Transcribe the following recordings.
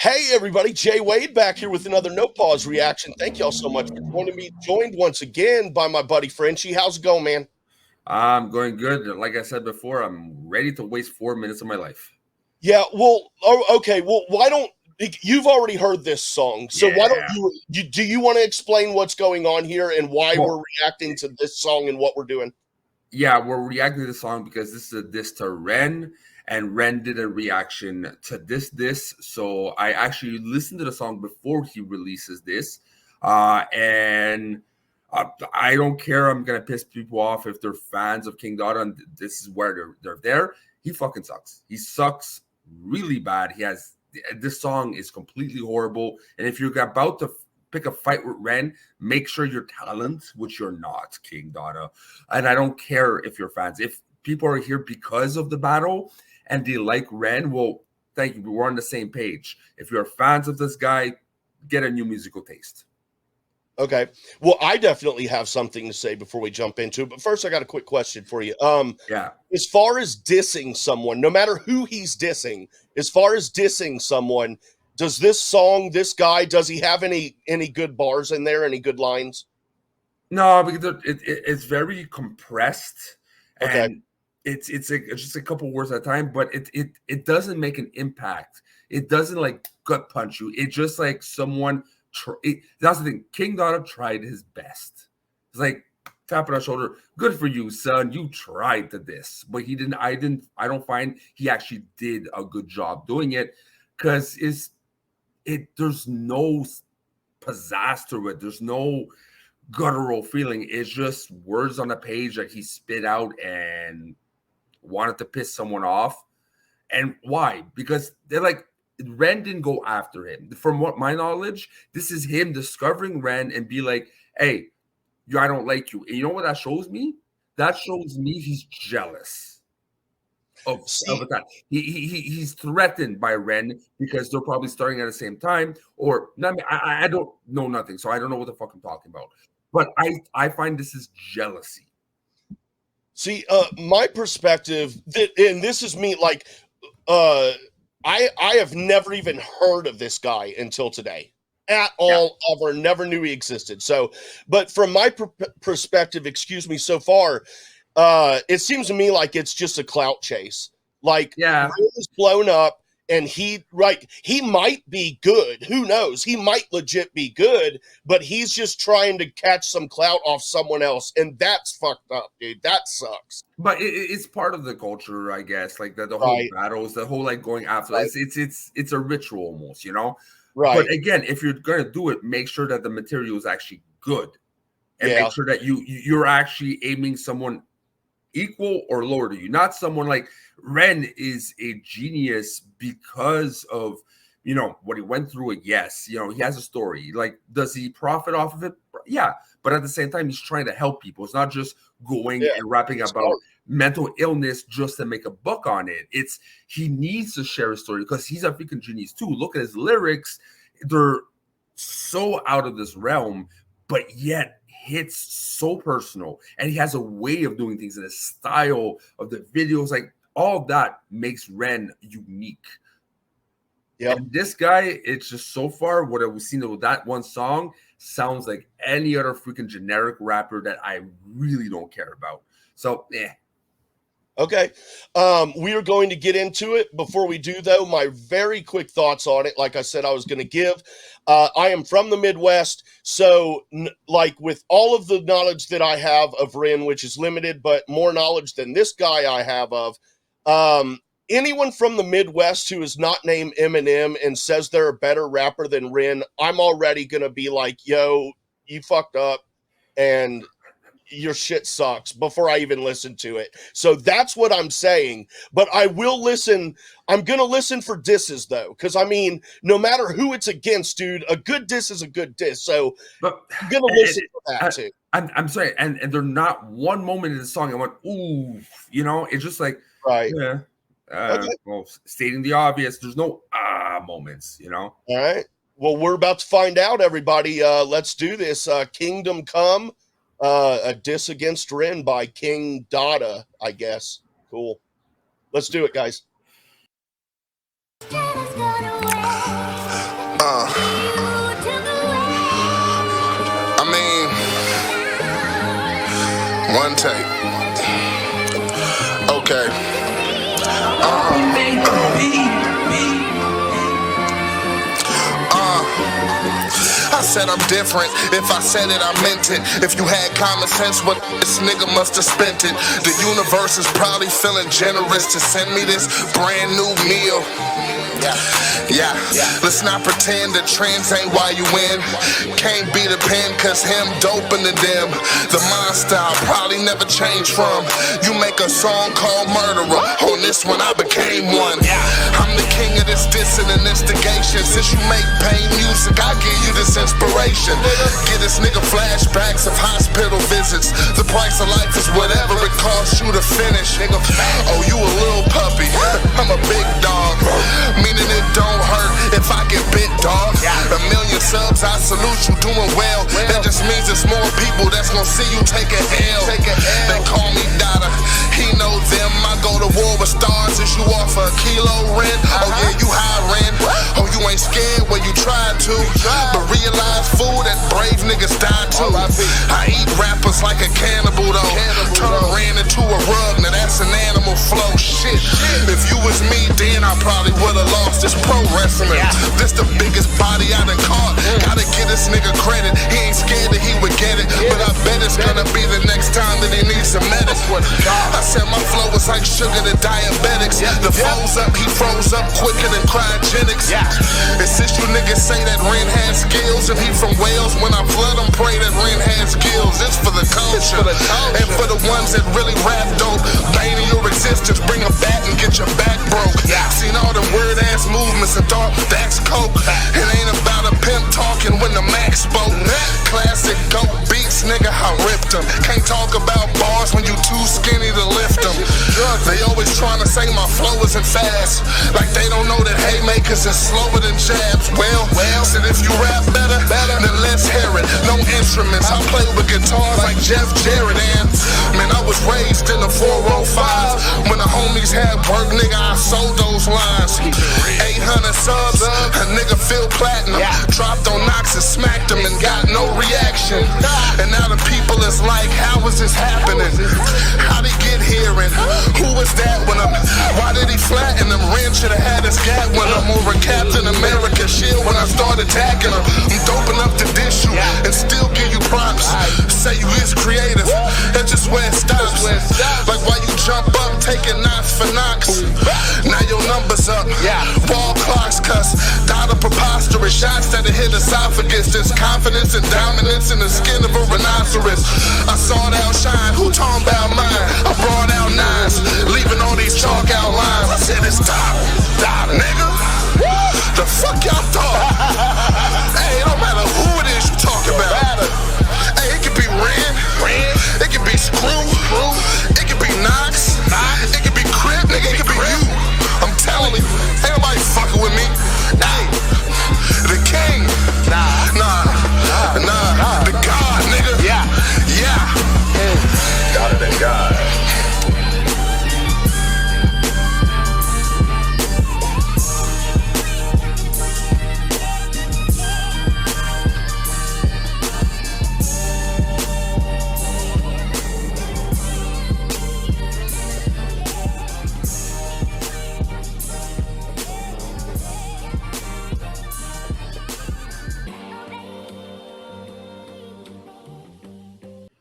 Hey everybody, Jay Wade back here with another No Pause reaction. Thank y'all so much for joining me. Joined once again by my buddy Frenchie. How's it going, man? I'm going good. Like I said before, I'm ready to waste 4 minutes of my life. Yeah, okay. Well, why don't you've already heard this song, so why don't Yeah. do you want to explain what's going on here and why we're Well, reacting to this song and what we're doing? yeah, we're reacting to the song because this is a diss to Ren, and Ren did a reaction to this. So I actually listened to the song before he releases this, and I don't care. I'm gonna piss people off if they're fans of King Dotta, and this is where they're there. He fucking sucks. He sucks really bad. This song is completely horrible, and if you're about to pick a fight with Ren, make sure you're talent, which you're not, King Dotta. And I don't care if you're fans. If people are here because of the battle and they like Ren, well, thank you. We're on the same page. If you're fans of this guy, get a new musical taste. Okay. Well, I definitely have something to say before we jump into it, but first I got a quick question for you. Yeah. As far as dissing someone, no matter who he's dissing, as far as dissing someone, does this song, this guy, does he have any good bars in there, any good lines? No, because it's very compressed, Okay. and it's just a couple words at a time, but it doesn't make an impact. It doesn't like gut punch you. It just like someone. That's the thing. King Dotta tried his best. It's like tap on the shoulder. Good for you, son. You tried to this, but he didn't. I didn't. I don't find he actually did a good job doing it because there's no pizzazz to it. There's no guttural feeling. It's just words on a page that he spit out and wanted to piss someone off. And why? Because they're like, Ren didn't go after him. From what my knowledge, this is him discovering Ren and be like, hey, I don't like you. And you know what that shows me? That shows me he's jealous of a See, time. He's threatened by Ren because they're probably starting at the same time. Or I don't know nothing, so I don't know what the fuck I'm talking about. But I find this is jealousy. my perspective that, and this is me, like, uh, I have never even heard of this guy until today at Yeah, all, ever, never knew he existed. So, but from my perspective, excuse me, so far, it seems to me like it's just a clout chase. Like yeah. Ray is blown up, and he might be good. Who knows? He might legit be good, but he's just trying to catch some clout off someone else, and that's fucked up, dude. That sucks. But it's part of the culture, I guess. Like the whole Right, battles, the whole like going after. right, It's a ritual almost, you know. But right. again, if you're gonna do it, make sure that the material is actually good, and Yeah, make sure that you're actually aiming someone equal or lower to you, not someone like Ren is a genius because of what he went through. It, yes, he has a story. Like, does he profit off of it? Yeah, but at the same time, he's trying to help people. It's not just going yeah. and rapping about Smart. mental illness just to make a buck on it. It's he needs to share a story because he's a freaking genius too. Look at his lyrics; they're so out of this realm, but yet hits so personal, and he has a way of doing things and a style of the videos, like all that makes Ren unique. Yep. And this guy, it's just so far what I've seen with that one song sounds like any other freaking generic rapper that I really don't care about. So Okay. We are going to get into it. Before we do, though, my very quick thoughts on it, like I said, I was going to give. I am from the Midwest. So, like, with all of the knowledge that I have of Ren, which is limited, but more knowledge than this guy I have of, anyone from the Midwest who is not named Eminem and says they're a better rapper than Ren, I'm already going to be like, yo, you fucked up. And your shit sucks before I even listen to it. So that's what I'm saying. But I will listen. I'm going to listen for disses, though, because I mean, no matter who it's against, dude, a good diss is a good diss. So but I'm going to listen for that, too. I'm sorry, and they're not one moment in the song I went, ooh, it's just like, Right. yeah. Okay. Well, stating the obvious, there's no moments, All right. Well, we're about to find out, everybody. Let's do this. Kingdom Come, a diss against Ren by King Dotta, I guess. Cool. Let's do it, guys. One take. Okay. I said I'm different. If I said it, I meant it. If you had common sense, what this nigga must have spent it. The universe is probably feeling generous to send me this brand new meal. Yeah. Let's not pretend that trends ain't why you win. Can't be the pen, cause him doping to them. The mind style probably never changed from. You make a song called Murderer. On this one, I became one. I'm the king of this dissing and instigation. Since you make pain music, I give you this inspiration. Get this nigga flashbacks of hospital visits. The price of life is whatever it costs you to finish. Oh, you a little puppy. I'm a big dog. Meaning it don't hurt if I get bit, dog. A million subs, I salute you doing well. That just means it's more people that's gonna see you take a L. They call me Dotta, he know them. I go to war with stars. Is you off a kilo rent? Oh yeah, you high rent. Oh, you ain't scared when you tried to. But realize fool that brave niggas die too. I eat rappers like a cannibal though. Turn REN into a rug, now that's an animal flow. Shit, if you was me, then I probably would've lost. This pro wrestling, this the biggest body I done caught. Gotta give this nigga credit. He ain't scared that he would get it, but I bet it's gonna be the next time that he needs some medicine. I said my flow was like sugar to diabetics. The foes up, he froze up quicker than cryogenics. And since you niggas say that REN has skills, if he from Wales, when I flood him, pray that REN has skills. It's for the culture, and for the ones that really rap dope. Bane in your existence, bring a bat and get your back broke. Seen all the word ass movements and thought that's coke. It ain't about a pimp talking when the max spoke. Classic dope beats, nigga, I ripped them. Can't talk about bars when you too skinny to lift them. They always trying to say my flow isn't fast, like they don't know that haymakers is slower than jabs. Well, said if you rap better, then let's hear it. No instruments, I play with guitars like Jeff Jarrett. And man, I was raised in the 405. When the homies had work, nigga, I sold those lines. 800 subs, a nigga feel platinum. Dropped on Knox and smacked him and got no reaction. And now the people is like, how is this happening? How'd he get here and who was that when why did he flatten him? REN should've had his gat when I'm over Captain America shield when I started attacking him. I'm dope enough to dish you and still give you props. Say you is creative, that's just where it stops. Like why you jump up taking knots for knocks. Now your numbers up, wall clocks cuss. Dotta preposterous shots that hit esophagus. There's confidence and dominance in the skin of a rhinoceros. I saw it outshine, who talking about mine? I brought out nines, leaving all these chalk outlines. I said it's Dotta, nigga. The fuck y'all thought? Hey, it don't matter who it is you talk about. Hey, it could be REN, it could be Screw, it could be Knox, it could be Crip, nigga, it could be you. I'm telling you, ain't nobody fucking with me. Hey, the king, nah, the God, nigga, yeah. Dotta than God.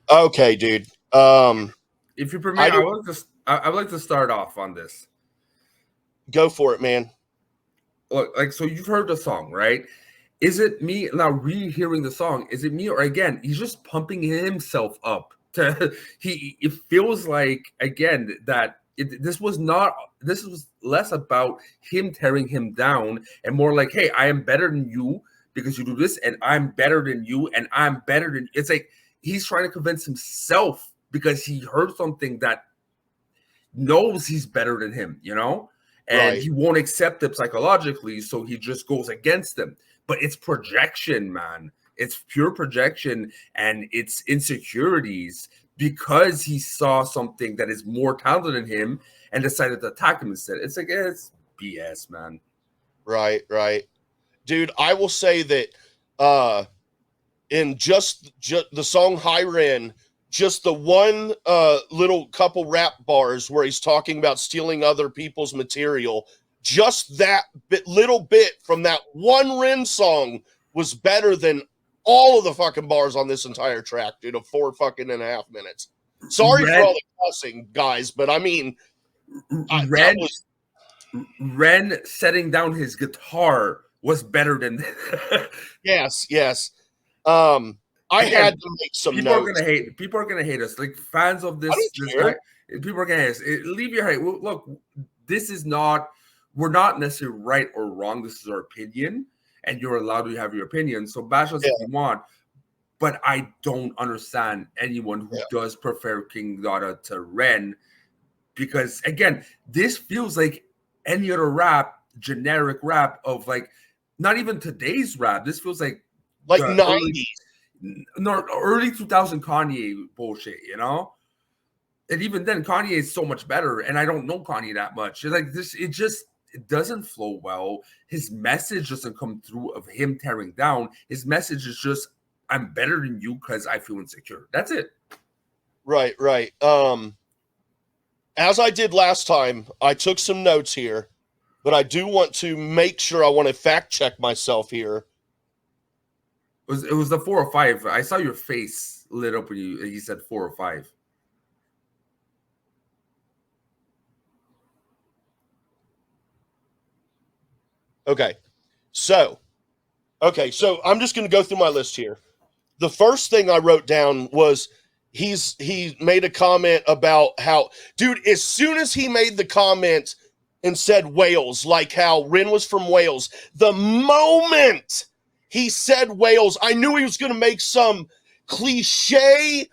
Okay, dude. If you permit, I would like to start off on this. Go for it, man. Look, like, so you've heard the song, right? Is it me now rehearing the song? Is it me, or again, he's just pumping himself up to it feels like again that this was less about him tearing him down and more like, hey, I am better than you because you do this, and I'm better than you, and I'm better than. It's like he's trying to convince himself because he heard something that knows he's better than him, you know, and he won't accept it psychologically, so he just goes against them. But it's projection, man. It's pure projection, and it's insecurities because he saw something that is more talented than him and decided to attack him instead. It's like, it's BS, man. Right. Dude, I will say that in just the song High REN, just the one little couple rap bars where he's talking about stealing other people's material, just that little bit from that one Ren song was better than all of the fucking bars on this entire track, dude, of 4.5 minutes. Sorry for all the cussing, guys, but I mean, Ren setting down his guitar was better than yes. I had to make some people notes. People are gonna hate us. Like fans of this guy, people are gonna hate us. Leave your hate. Look, this is not. We're not necessarily right or wrong. This is our opinion, and you're allowed to have your opinion. So bash us if you want. But I don't understand anyone who does prefer King Dotta to Ren, because again, this feels like any other rap, generic rap of like not even today's rap. This feels like 90s. Early 2000 Kanye bullshit, you know? And even then, Kanye is so much better, and I don't know Kanye that much. It's like this, it doesn't flow well. His message doesn't come through of him tearing down. His message is just, I'm better than you because I feel insecure. That's it. Right. As I did last time, I took some notes here, but I do want to make sure I want to fact check myself here. It was the 4 or 5. I saw your face lit up when you said 4 or 5. Okay, so I'm just going to go through my list here. The first thing I wrote down was he made a comment about how, dude, as soon as he made the comment and said Wales, like how Ren was from Wales, the moment he said Wales, I knew he was going to make some cliche,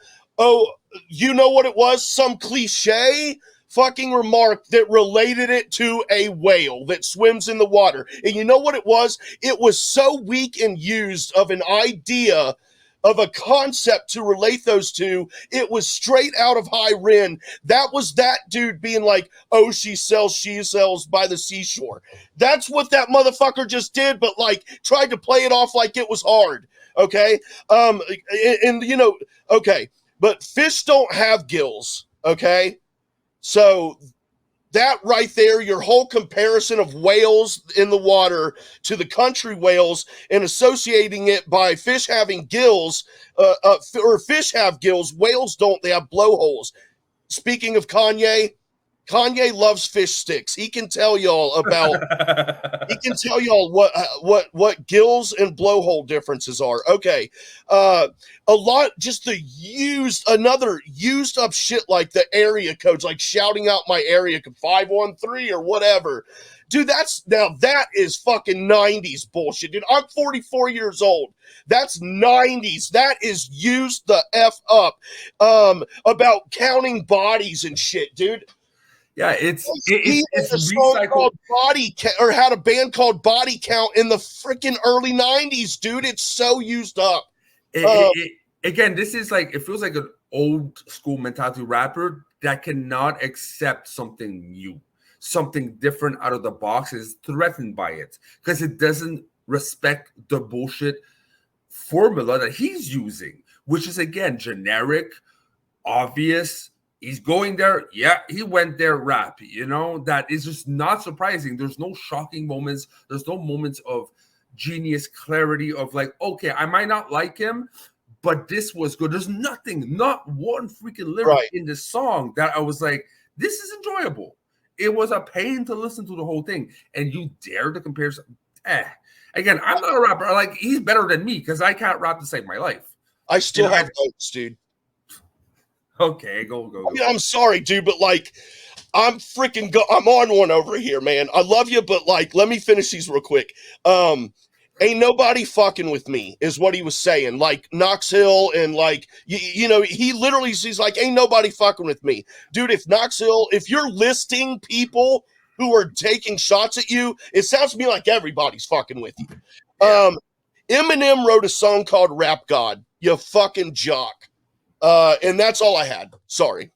you know what it was? Some cliche fucking remark that related it to a whale that swims in the water. And you know what it was? It was so weak and used of an idea of a concept to relate those two. It was straight out of High Ren. That was that dude being like, oh, she sells by the seashore. That's what that motherfucker just did, but like tried to play it off like it was hard. Okay. And you know, okay, but fish don't have gills. Okay. So that right there, your whole comparison of whales in the water to the country whales and associating it by fish having gills, or fish have gills, whales don't, they have blowholes. Speaking of Kanye loves fish sticks. He can tell y'all what gills and blowhole differences are. Okay. A lot, just another used up shit like the area codes, like shouting out my area code 513 or whatever. Dude, that is fucking 90s bullshit, dude. I'm 44 years old. That's 90s. That is used the F up. About counting bodies and shit, dude. Yeah, it's recycled. Or had a band called Body Count in the freaking early 90s, dude. It's so used up. Again, this is like, it feels like an old school mentality rapper that cannot accept something new, something different out of the box, is threatened by it because it doesn't respect the bullshit formula that he's using, which is again generic, obvious. He's going there. Yeah, he went there rap. You know, that is just not surprising. There's no shocking moments. There's no moments of genius clarity of like, okay, I might not like him, but this was good. There's nothing, not one freaking lyric in this song that I was like, this is enjoyable. It was a pain to listen to the whole thing. And you dare to compare. Again, I'm not a rapper. Like, he's better than me because I can't rap to save my life. I still have notes, dude. Okay, go. I mean, I'm sorry, dude, but like, I'm on one over here, man. I love you, but like, let me finish these real quick. Ain't nobody fucking with me is what he was saying. Like Knox Hill and like, you know, he literally, he's like, ain't nobody fucking with me. Dude, if you're listing people who are taking shots at you, it sounds to me like everybody's fucking with you. Yeah. Eminem wrote a song called Rap God, you fucking jock. And that's all I had. Sorry.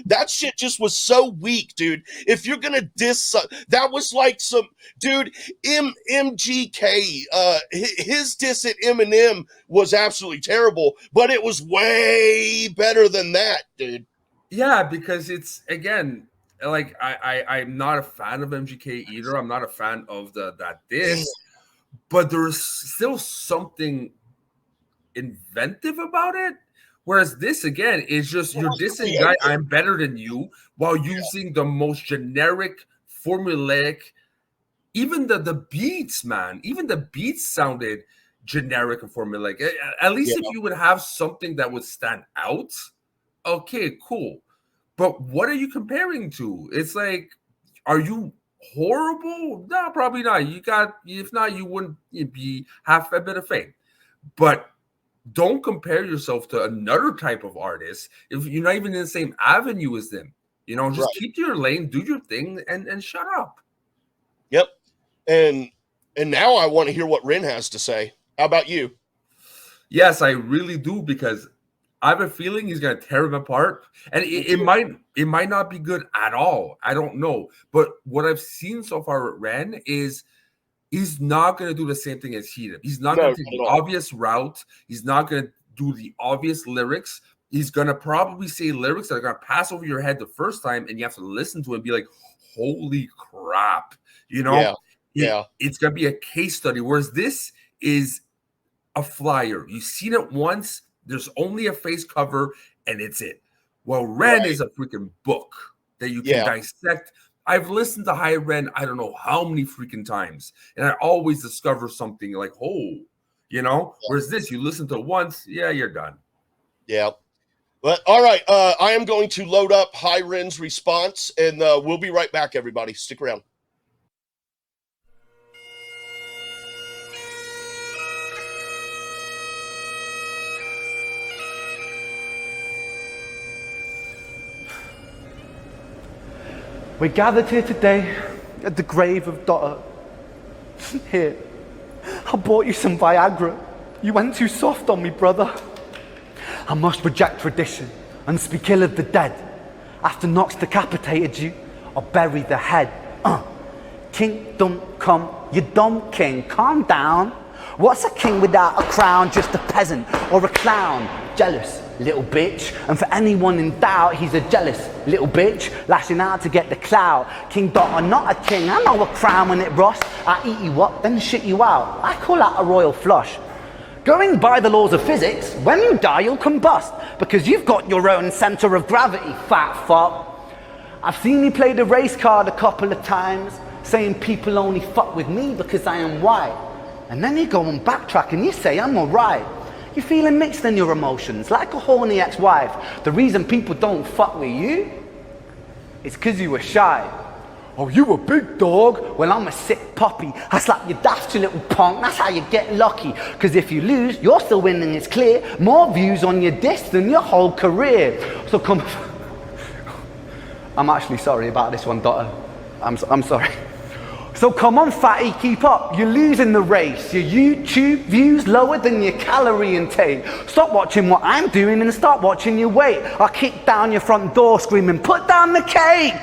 That shit just was so weak, dude. If you're gonna diss, that was like some dude. MGK, his diss at Eminem was absolutely terrible, but it was way better than that, dude. Yeah, because it's again like I'm not a fan of MGK either. I'm not a fan of that diss, but there's still something inventive about it. Whereas this again is just you're dissing guy, I'm better than you, while using the most generic, formulaic. Even the beats, man, even the beats sounded generic and formulaic. At least if you would have something that would stand out, okay, cool. But what are you comparing to? It's like, are you horrible? No, probably not. If not, you wouldn't be half a bit of fame. But don't compare yourself to another type of artist if you're not even in the same avenue as them. Just keep to your lane, do your thing, and shut up. Yep. And now I want to hear what Ren has to say. How about you? Yes, I really do, because I have a feeling he's going to tear him apart, and it might not be good at all. I don't know, but what I've seen so far with Ren is he's not going to do the same thing as he did. He's not going to take the obvious route. He's not going to do the obvious lyrics. He's going to probably say lyrics that are going to pass over your head the first time, and you have to listen to it and be like, "Holy crap!" It's going to be a case study. Whereas this is a flyer. You've seen it once. There's only a face cover, and it's it. Well, Ren is a freaking book that you can dissect. I've listened to High Ren, I don't know how many freaking times, and I always discover something like, Whereas this, you listen to it once, you're done. Yeah. But all right, I am going to load up High Ren's response, and we'll be right back, everybody. Stick around. We're gathered here today at the grave of Dotta. Here, I bought you some Viagra. You went too soft on me, brother. I must reject tradition and speak ill of the dead. After Knox decapitated you, I'll bury the head. Kingdom come, you dumb king, calm down. What's a king without a crown? Just a peasant or a clown? Jealous, little bitch. And for anyone in doubt, he's a jealous little bitch, lashing out to get the clout. King Dotta, not a king. I know a crown when it rusts. I eat you up, then shit you out. I call that a royal flush. Going by the laws of physics, when you die, you'll combust, because you've got your own center of gravity, fat fuck. I've seen you play the race card a couple of times, saying people only fuck with me because I am white. And then you go and backtrack and you say I'm alright. You're feeling mixed in your emotions, like a horny ex-wife. The reason people don't fuck with you is because you were shy. Oh, you a big dog? Well, I'm a sick puppy. I slap you daft, you little punk. That's how you get lucky. Because if you lose, you're still winning, it's clear. More views on your disc than your whole career. So come... I'm actually sorry about this one, Dotta. I'm sorry. So come on, fatty, keep up. You're losing the race. Your YouTube views lower than your calorie intake. Stop watching what I'm doing and start watching your weight. I'll kick down your front door screaming, put down the cake.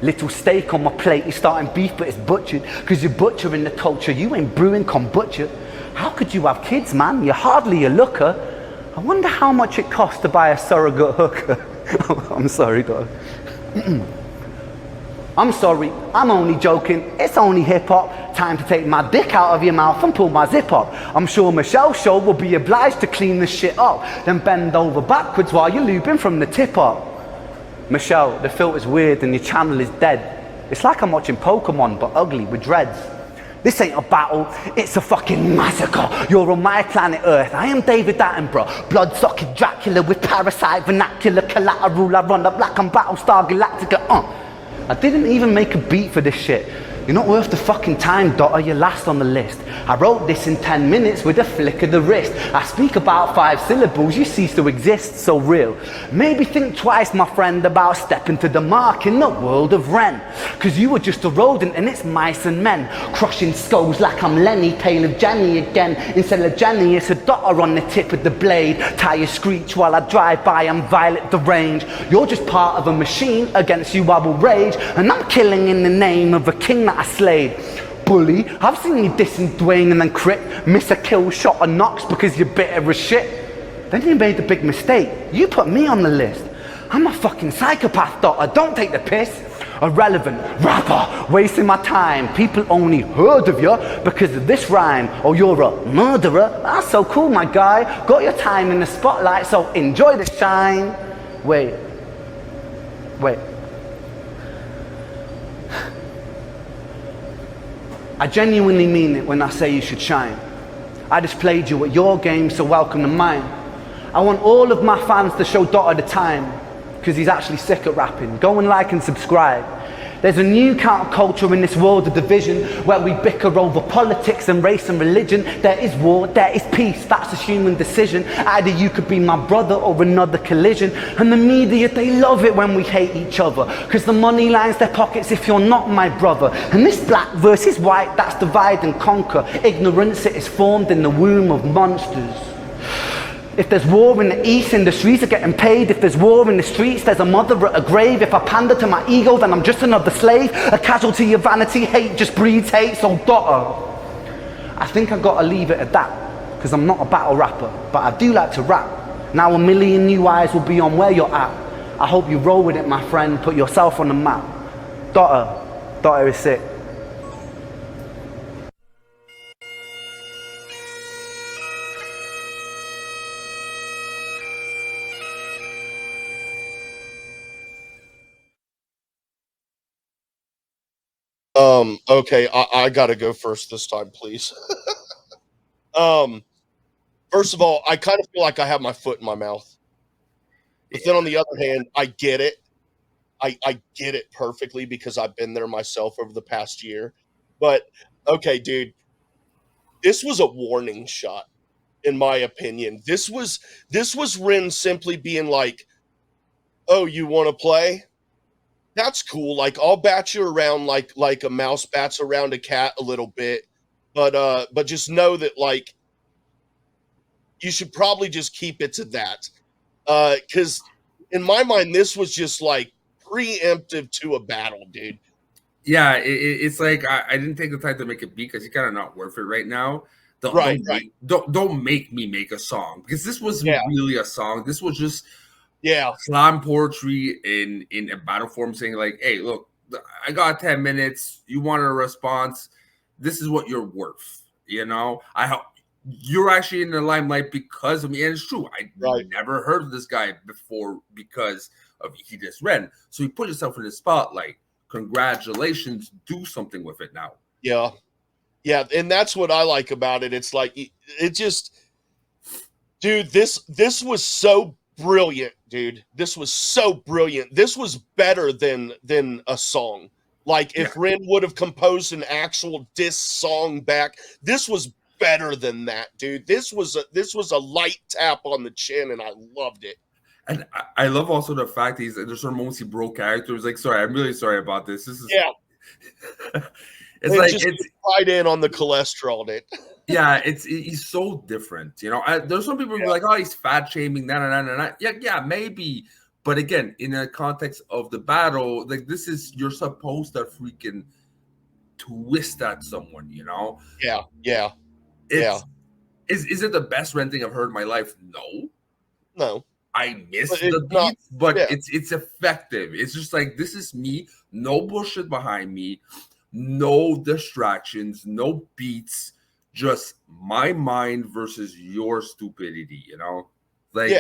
Little steak on my plate, you're starting beef but it's butchered. Because you're butchering the culture, you ain't brewing kombucha. How could you have kids, man? You're hardly a looker. I wonder how much it costs to buy a surrogate hooker. I'm sorry, dog. I'm sorry, I'm only joking, it's only hip-hop. Time to take my dick out of your mouth and pull my zip up. I'm sure Michelle's show will be obliged to clean the shit up, then bend over backwards while you're looping from the tip up. Michelle, the filter's weird and your channel is dead. It's like I'm watching Pokemon, but ugly with dreads. This ain't a battle, it's a fucking massacre. You're on my planet Earth, I am David Attenborough. Blood-sucking Dracula with parasite vernacular collateral. I run up like I'm Battlestar Galactica. I didn't even make a beat for this shit. You're not worth the fucking time, Dotta, you're last on the list. I wrote this in 10 minutes with a flick of the wrist. I speak about 5 syllables, you cease to exist, so real. Maybe think twice, my friend, about stepping to the mark in the world of REN. Cause you were just a rodent and it's mice and men. Crushing skulls like I'm Lenny, tale of Jenny again. Instead of Jenny, it's a Dotta on the tip of the blade. Tires screech while I drive by and violate the range. You're just part of a machine, against you I will rage. And I'm killing in the name of a king that I slayed. Bully, I've seen you dissing Dwayne and then crit, miss a kill shot or knocks because you're bitter as shit. Then you made the big mistake, you put me on the list. I'm a fucking psychopath, Dotta, don't take the piss. Irrelevant rapper, wasting my time. People only heard of you because of this rhyme. Oh, you're a murderer? That's so cool, my guy. Got your time in the spotlight, so enjoy the shine. Wait. I genuinely mean it when I say you should shine. I just played you at your game, so welcome to mine. I want all of my fans to show Dotta the time, because he's actually sick at rapping. Go and like and subscribe. There's a new counterculture in this world of division where we bicker over politics and race and religion. There is war, there is peace, that's a human decision. Either you could be my brother or another collision. And the media, they love it when we hate each other, because the money lines their pockets if you're not my brother. And this black versus white, that's divide and conquer. Ignorance, it is formed in the womb of monsters. If there's war in the east, industries are getting paid. If there's war in the streets, there's a mother at a grave. If I pander to my ego, then I'm just another slave. A casualty of vanity, hate just breeds hate, so Dotta. I think I gotta leave it at that, because I'm not a battle rapper, but I do like to rap. Now 1 million new eyes will be on where you're at. I hope you roll with it, my friend, put yourself on the map. Dotta is sick. Okay, I gotta go first this time, please. First of all, I kind of feel like I have my foot in my mouth. But then on the other hand, I get it. I get it perfectly because I've been there myself over the past year. But okay, dude, this was a warning shot, in my opinion. This was Ren simply being like, "Oh, you want to play? That's cool. Like I'll bat you around like a mouse bats around a cat a little bit, but just know that like you should probably just keep it to that, because in my mind this was just like preemptive to a battle, dude. Yeah, it's like I didn't take the time to make a beat because it's kind of not worth it right now. Right. Don't make me make a song, because this wasn't really a song. This was just slam poetry in a battle form, saying like, "Hey, look, I got 10 minutes. You wanted a response. This is what you're worth." You know, I hope you're actually in the limelight because of me, and it's true. I never heard of this guy before because of he just REN. So you put yourself in the spotlight. Congratulations, do something with it now. Yeah, and that's what I like about it. It's like it just, dude, this was so brilliant, dude. This was so brilliant. This was better than a song. Like if REN would have composed an actual diss song back, this was better than that, dude. This was a light tap on the chin, and I loved it. And I love also the fact there's certain moments he broke character. Like, sorry, I'm really sorry about this. This is it's like just it's right in on the cholesterol, dude. He's so different. You know, there's some people who are like, oh, he's fat shaming, Yeah, maybe. But again, in the context of the battle, like you're supposed to freaking twist at someone, you know? Yeah. Is it the best REN thing I've heard in my life? No. I miss the beats, but it's effective. It's just like, this is me, no bullshit behind me, no distractions, no beats, just my mind versus your stupidity, you know? Like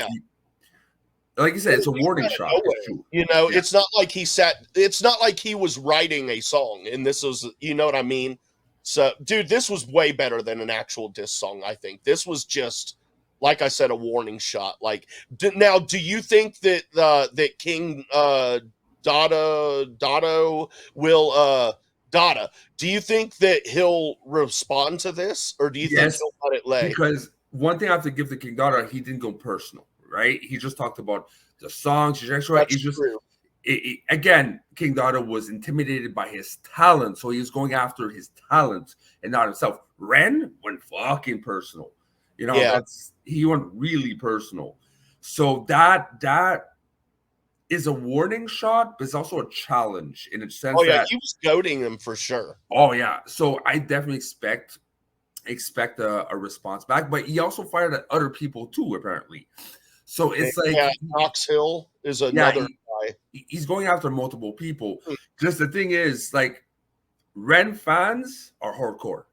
you said, it's a warning shot. It's true. You know, it's not like it's not like he was writing a song and this was, you know what I mean? So, dude, this was way better than an actual diss song, I think. This was just, like I said, a warning shot. Like, now, do you think that that King Dotta will Dotta, do you think that he'll respond to this, or do you think Yes, he'll let it lay? because one thing I have to give to King Dotta, he didn't go personal, right? He just talked about the songs. He's just true. Again, King Dotta was intimidated by his talent, so he was going after his talent and not himself. Ren went fucking personal, Yeah. he went really personal. So that is a warning shot, but it's also a challenge in a sense Oh yeah, that he was goading him for sure. oh yeah. So I definitely expect a response back, but he also fired at other people too, apparently. So it's like Yeah, Knox Hill is another guy. he's going after multiple people. Hmm. Just the thing is, like, Ren fans are hardcore.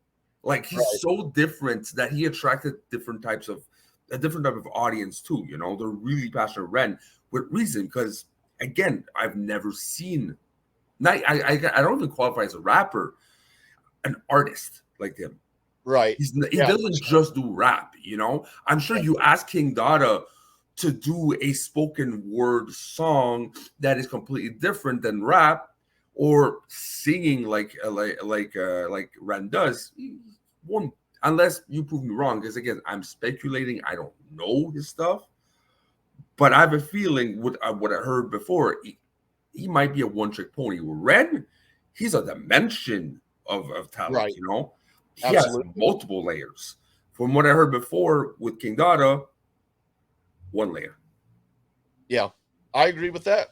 Like, he's Right. so different that he attracted a different type of audience too. They're really passionate Ren with reason, because again, I've never seen. I don't even qualify as a rapper, an artist like him. Right. He doesn't just do rap, I'm sure you ask King Dotta to do a spoken word song that is completely different than rap or singing like Ren does. He won't, unless you prove me wrong, because again, I'm speculating. I don't know his stuff, but I have a feeling what I heard before, he might be a one-trick pony. Ren, he's a dimension of talent, Right. He Absolutely. has multiple layers. From what I heard before with King Dotta, one layer. Yeah, I agree with that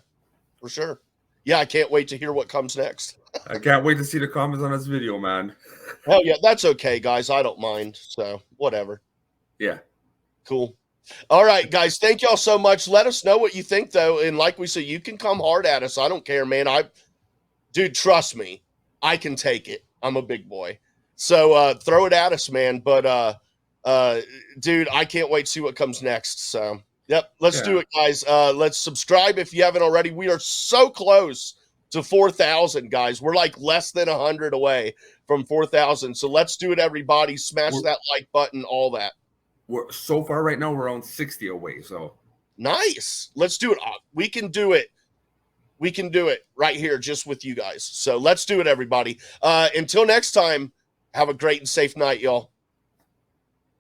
for sure. Yeah, I can't wait to hear what comes next. I can't wait to see the comments on this video, man. Hell yeah, that's okay, guys. I don't mind. So whatever. Yeah. Cool. All right, guys. Thank y'all so much. Let us know what you think, though. And like we said, you can come hard at us. I don't care, man. Dude, trust me, I can take it. I'm a big boy. So throw it at us, man. But dude, I can't wait to see what comes next. So yep, let's do it, guys. Let's subscribe if you haven't already. We are so close to 4,000, guys. We're like less than 100 away from 4,000. So let's do it, everybody. Smash that like button, all that. We're so far right now, we're on 60 away. So nice. Let's do it. We can do it. We can do it right here just with you guys. So let's do it, everybody. Until next time, have a great and safe night, y'all.